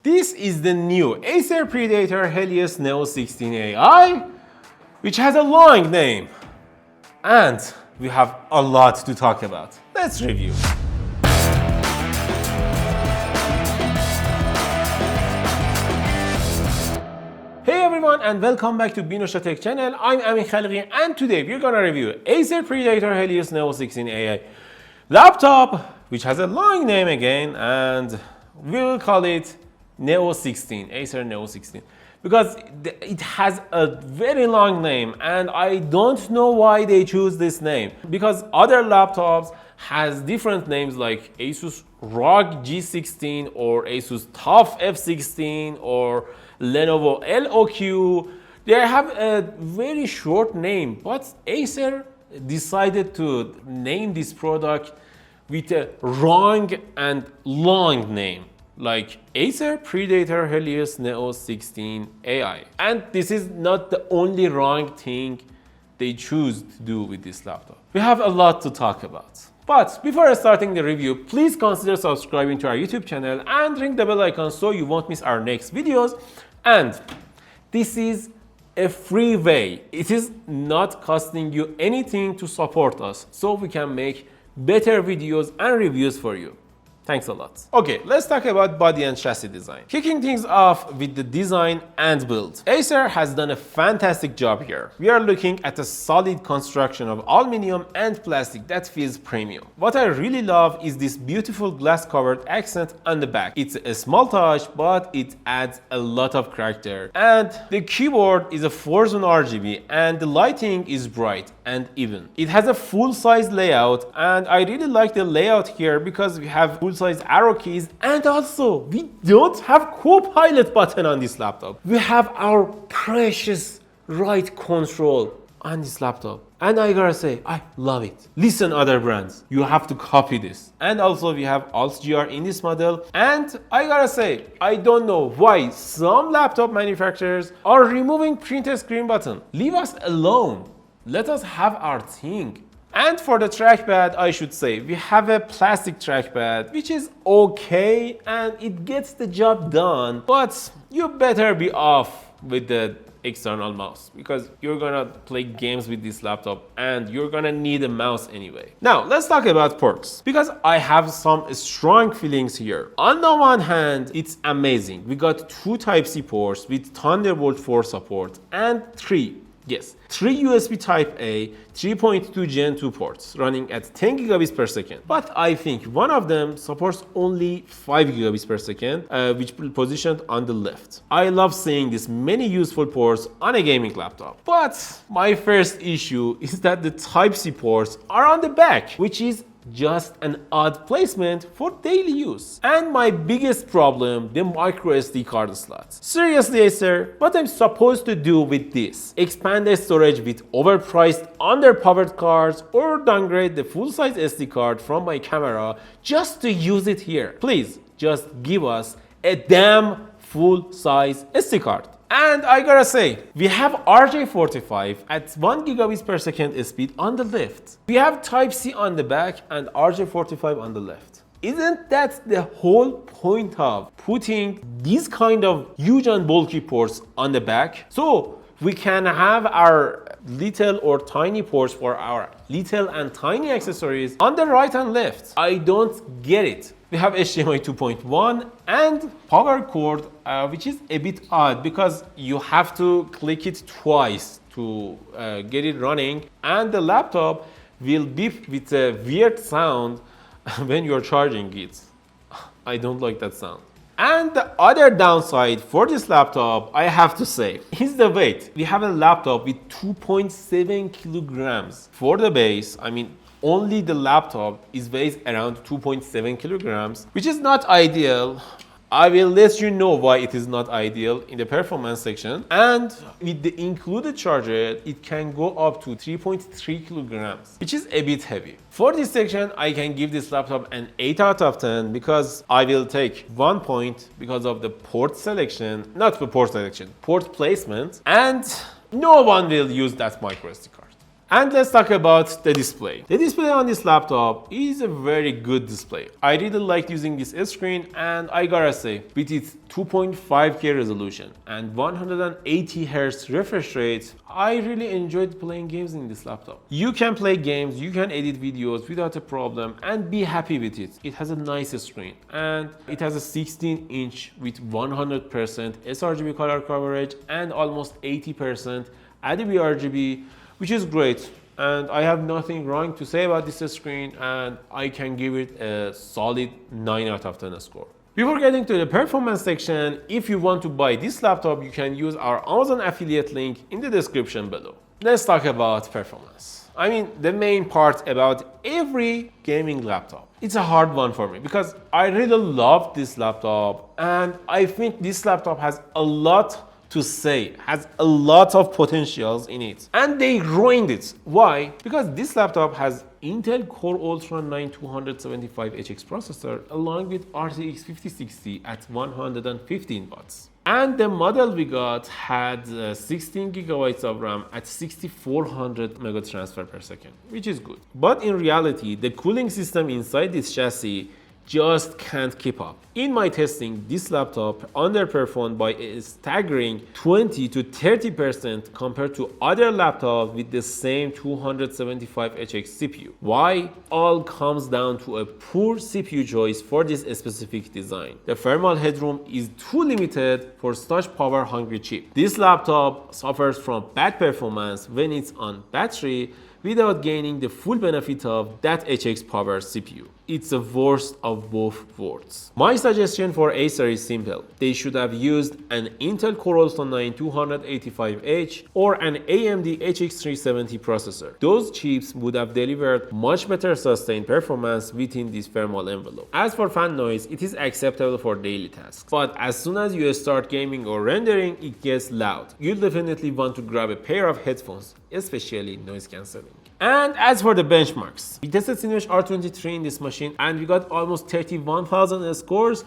This is the new Acer Predator Helios Neo 16 AI, which has a long name. And we have a lot to talk about. Let's review. Hey everyone, and welcome back to Binosha Tech channel. I'm Amin Khalqi, and today we're gonna review Acer Predator Helios Neo 16 AI laptop, which has a long name again, and we'll call it Neo 16, Acer Neo 16, because it has a very long name, and I don't know why they choose this name, because other laptops has different names like Asus ROG G16 or Asus TUF F16 or Lenovo LOQ. They have a very short name, but Acer decided to name this product with a wrong and long name, like Acer Predator Helios Neo 16 AI. And this is not the only wrong thing they choose to do with this laptop. We have a lot to talk about. But before starting the review, please consider subscribing to our YouTube channel and ring the bell icon so you won't miss our next videos. And this is a free way. It is not costing you anything to support us, so we can make better videos and reviews for you. Thanks a lot. Okay, let's talk about body and chassis design. Kicking things off with the design and build. Acer has done a fantastic job here. We are looking at a solid construction of aluminum and plastic that feels premium. What I really love is this beautiful glass covered accent on the back. It's a small touch, but it adds a lot of character. And the keyboard is a 4-zone RGB, and the lighting is bright and even. It has a full-size layout, and I really like the layout here because we have full-size arrow keys, and also we don't have co-pilot button on this laptop. We have our precious right control on this laptop, and I gotta say, I love it. Listen, other brands, you have to copy this. And also we have Alt-GR in this model, and I gotta say, I don't know why some laptop manufacturers are removing print screen button. Leave us alone. Let us have our thing. And for the trackpad, I should say, we have a plastic trackpad, which is okay and it gets the job done, but you better be off with the external mouse because you're gonna play games with this laptop and you're gonna need a mouse anyway. Now, let's talk about ports, because I have some strong feelings here. On the one hand, it's amazing. We got 2 Type-C ports with Thunderbolt 4 support and 3 USB Type-A 3.2 Gen 2 ports running at 10 gigabits per second. But I think one of them supports only 5 gigabits per second, which is positioned on the left. I love seeing this many useful ports on a gaming laptop. But my first issue is that the Type-C ports are on the back, which is just an odd placement for daily use. And my biggest problem, the micro SD card slots. Seriously, Acer, what I'm supposed to do with this? Expand the storage with overpriced, underpowered cards, or downgrade the full-size SD card from my camera just to use it here? Please, just give us a damn full-size SD card. And I gotta say, we have RJ45 at 1 gigabits per second speed on the left. We have Type-C on the back and RJ45 on the left. Isn't that the whole point of putting these kind of huge and bulky ports on the back? So we can have our little or tiny ports for our little and tiny accessories on the right and left. I don't get it. We have HDMI 2.1 and power cord, which is a bit odd because you have to click it twice to get it running, and the laptop will beep with a weird sound when you're charging it. I don't like that sound. And the other downside for this laptop, I have to say, is the weight. We have a laptop with 2.7 kilograms. For the base, I mean, only the laptop weighs around 2.7 kilograms, which is not ideal. I will let you know why it is not ideal in the performance section. And with the included charger, it can go up to 3.3 kilograms, which is a bit heavy. For this section, I can give this laptop an 8 out of 10 because I will take 1 point because of the port selection, not the port selection, port placement, and no one will use that micro SD card. And let's talk about the display. The display on this laptop is a very good display. I really like using this screen, and I gotta say, with its 2.5K resolution and 180 Hz refresh rate, I really enjoyed playing games in this laptop. You can play games, you can edit videos without a problem and be happy with it. It has a nice screen, and it has a 16-inch with 100% sRGB color coverage and almost 80% Adobe RGB, which is great. And I have nothing wrong to say about this screen, and I can give it a solid 9 out of 10 score. Before getting to the performance section, if you want to buy this laptop, you can use our Amazon affiliate link in the description below. Let's talk about performance. I mean, the main part about every gaming laptop. It's a hard one for me because I really love this laptop, and I think this laptop has a lot to say, has a lot of potentials in it, and they ruined it. Why? Because this laptop has Intel Core Ultra 9 275HX processor along with RTX 5060 at 115 watts. And the model we got had 16 gigabytes of RAM at 6400 mega transfer per second, which is good. But in reality, the cooling system inside this chassis just can't keep up. In my testing, this laptop underperformed by a staggering 20 to 30% compared to other laptops with the same 275HX CPU. Why? All comes down to a poor CPU choice for this specific design. The thermal headroom is too limited for such power-hungry chip. This laptop suffers from bad performance when it's on battery without gaining the full benefit of that HX power CPU. It's the worst of both worlds. My suggestion for Acer is simple. They should have used an Intel Core Ultra 9 285H or an AMD HX370 processor. Those chips would have delivered much better sustained performance within this thermal envelope. As for fan noise, it is acceptable for daily tasks. But as soon as you start gaming or rendering, it gets loud. You'll definitely want to grab a pair of headphones, especially noise cancelling. And as for the benchmarks, we tested Cinebench R23 in this machine and we got almost 31,000 scores,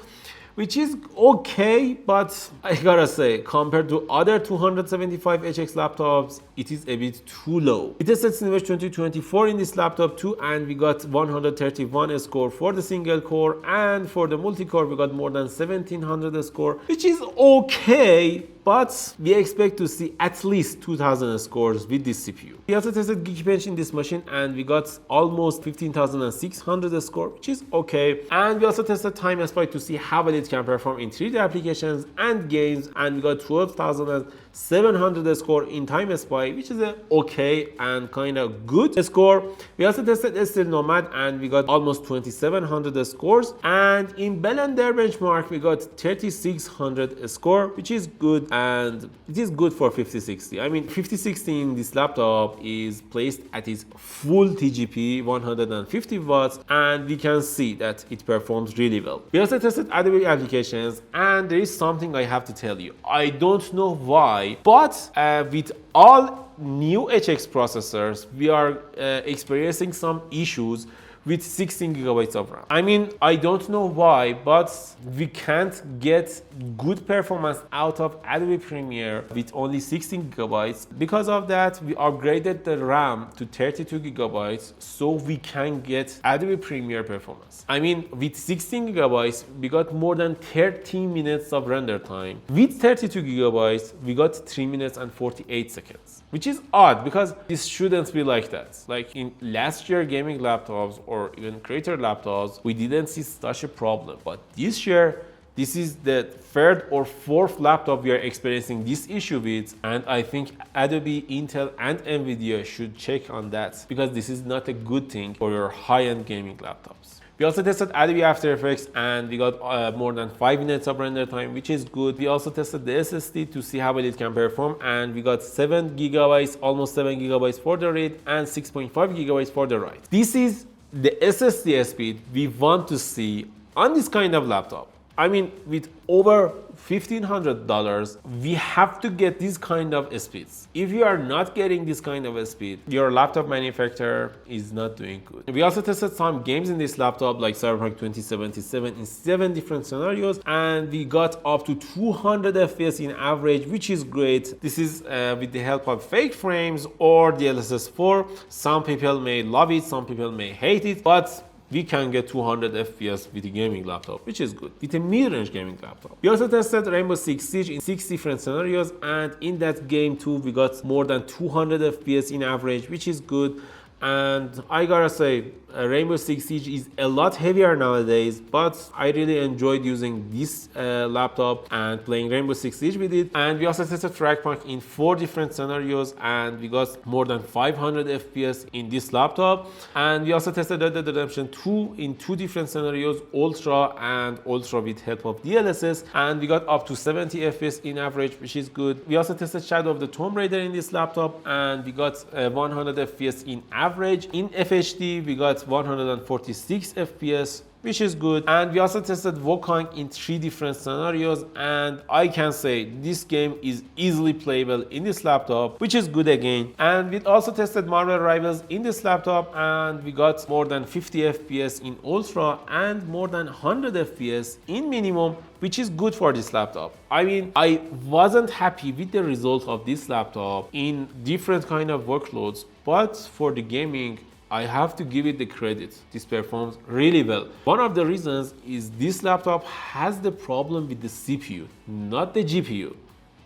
which is okay, but I gotta say, compared to other 275HX laptops, it is a bit too low. We tested Cinebench 2024 in this laptop too, and we got 131 score for the single core, and for the multi-core we got more than 1700 score, which is okay, but we expect to see at least 2000 scores with this CPU. We also tested Geekbench in this machine and we got almost 15,600 score, which is okay. And we also tested Time Spy to see how well it can perform in 3D applications and games, and we got 12,700 score in Time Spy, which is a okay and kind of good score. We also tested Steel Nomad and we got almost 2,700 scores, and in Blender benchmark we got 3,600 score, which is good, and it is good for 5060. I mean, 5060 in this laptop is placed at its full TGP 150 watts, and we can see that it performs really well. We also tested Adobe applications, and there is something I have to tell you. I don't know why, but with all new HX processors, we are experiencing some issues with 16 gigabytes of RAM. I mean, I don't know why, but we can't get good performance out of Adobe Premiere with only 16 gigabytes. Because of that, we upgraded the RAM to 32 gigabytes so we can get Adobe Premiere performance. I mean, with 16 gigabytes, we got more than 13 minutes of render time. With 32 gigabytes, we got 3 minutes and 48 seconds, which is odd because this shouldn't be like that. Like in last year gaming laptops or even creator laptops, we didn't see such a problem. But this year, this is the third or fourth laptop we are experiencing this issue with, and I think Adobe, Intel, and Nvidia should check on that because this is not a good thing for your high-end gaming laptops. We also tested Adobe After Effects and we got more than 5 minutes of render time, which is good. We also tested the SSD to see how well it can perform, and we got 7 gigabytes, almost 7 gigabytes for the read and 6.5 gigabytes for the write. This is the SSD speed we want to see on this kind of laptop. I mean, with over $1,500, we have to get this kind of speeds. If you are not getting this kind of speed, your laptop manufacturer is not doing good. We also tested some games in this laptop like Cyberpunk 2077 in 7 different scenarios, and we got up to 200 FPS in average, which is great. This is with the help of fake frames or DLSS 4. Some people may love it, some people may hate it, but we can get 200 FPS with a gaming laptop, which is good, with a mid-range gaming laptop. We also tested Rainbow Six Siege in 6 different scenarios, and in that game too, we got more than 200 FPS in average, which is good. And I gotta say, Rainbow Six Siege is a lot heavier nowadays, but I really enjoyed using this laptop and playing Rainbow Six Siege with it. And we also tested Fragpunk in 4 different scenarios, and we got more than 500 FPS in this laptop. And we also tested Red Dead Redemption 2 in 2 different scenarios, Ultra and Ultra with help of DLSS, and we got up to 70 FPS in average, which is good. We also tested Shadow of the Tomb Raider in this laptop, and we got 100 FPS in average. In FHD, we got 146 FPS, which is good. And we also tested Wukong in 3 different scenarios, and I can say this game is easily playable in this laptop, which is good again. And we also tested Marvel Rivals in this laptop, and we got more than 50 FPS in Ultra and more than 100 FPS in minimum, which is good for this laptop. I mean, I wasn't happy with the result of this laptop in different kind of workloads, but for the gaming, I have to give it the credit. This performs really well. One of the reasons is this laptop has the problem with the CPU, not the GPU.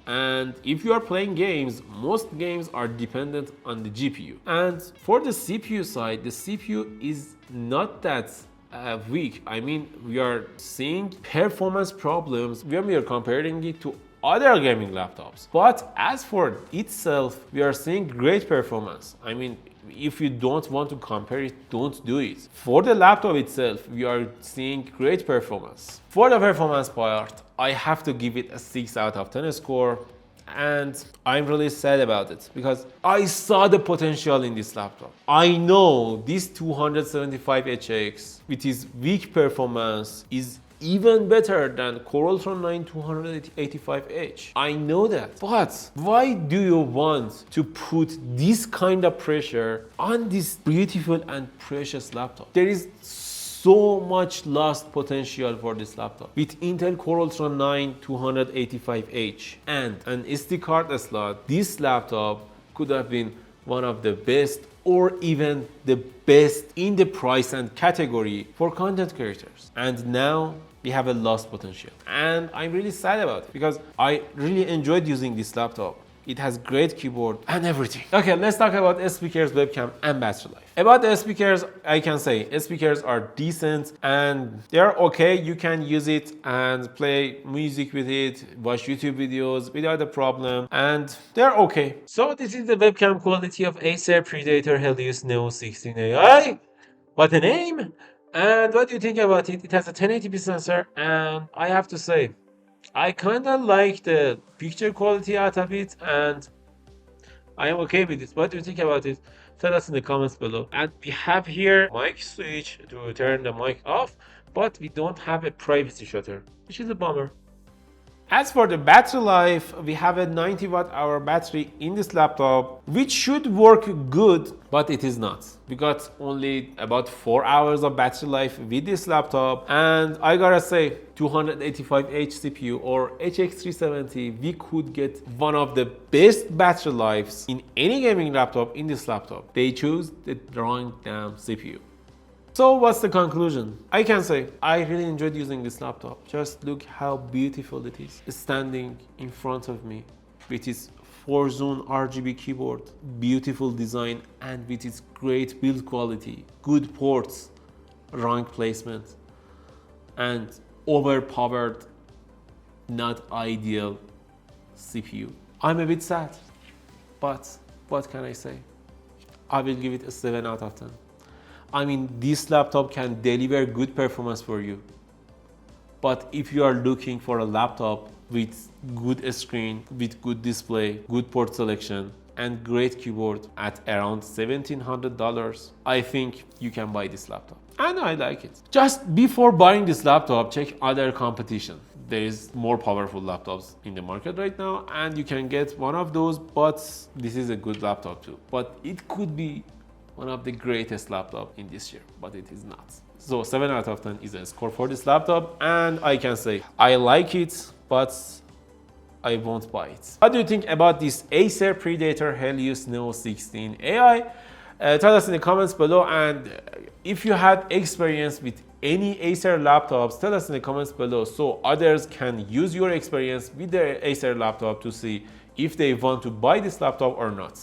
And if you are playing games, most games are dependent on the GPU. And for the CPU side, the CPU is not that weak. I mean, we are seeing performance problems when we are comparing it to other gaming laptops. But as for itself, we are seeing great performance. I mean, if you don't want to compare it, don't do it. For the laptop itself, we are seeing great performance. For the performance part, I have to give it a 6 out of 10 score. And I'm really sad about it because I saw the potential in this laptop. I know this 275HX with its weak performance is even better than Core Ultra 9 285H. I know that. But why do you want to put this kind of pressure on this beautiful and precious laptop? There is so much lost potential for this laptop. With Intel Core Ultra 9 285H and an SD card slot, this laptop could have been one of the best or even the best in the price and category for content creators. And now we have a lost potential. And I'm really sad about it because I really enjoyed using this laptop. It has great keyboard and everything. Okay, let's talk about speakers, webcam, and battery life. About the speakers, I can say speakers are decent and they're okay. You can use it and play music with it, watch YouTube videos without a problem, and they're okay. So this is the webcam quality of Acer Predator Helios Neo 16 AI. What a name! And what do you think about it? It has a 1080p sensor, and I have to say, I kind of like the picture quality out of it, and I am okay with it. What do you think about it? Tell us in the comments below. And we have here mic switch to turn the mic off, but we don't have a privacy shutter, which is a bummer. As for the battery life, we have a 90 watt-hour battery in this laptop, which should work good, but it is not. We got only about 4 hours of battery life with this laptop, and I gotta say, 285H CPU or HX370, we could get one of the best battery lives in any gaming laptop in this laptop. They chose the wrong damn CPU. So what's the conclusion? I can say I really enjoyed using this laptop. Just look how beautiful it is standing in front of me with its 4-zone RGB keyboard, beautiful design, and with its great build quality, good ports, rank placement, and overpowered, not ideal CPU. I'm a bit sad, but what can I say? I will give it a 7 out of 10. I mean, this laptop can deliver good performance for you. But if you are looking for a laptop with good screen, with good display, good port selection, and great keyboard at around $1,700, I think you can buy this laptop. And I like it. Just before buying this laptop, check other competition. There is more powerful laptops in the market right now, and you can get one of those, but this is a good laptop too. But it could be one of the greatest laptop in this year, but it is not. So 7 out of 10 is a score for this laptop, and I can say I like it, but I won't buy it. What do you think about this Acer Predator Helios Neo 16 AI? Tell us in the comments below, and if you had experience with any Acer laptops, tell us in the comments below so others can use your experience with their Acer laptop to see if they want to buy this laptop or not.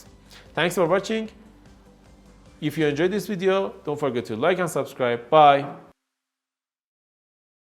Thanks for watching. If you enjoyed this video, don't forget to like and subscribe. Bye.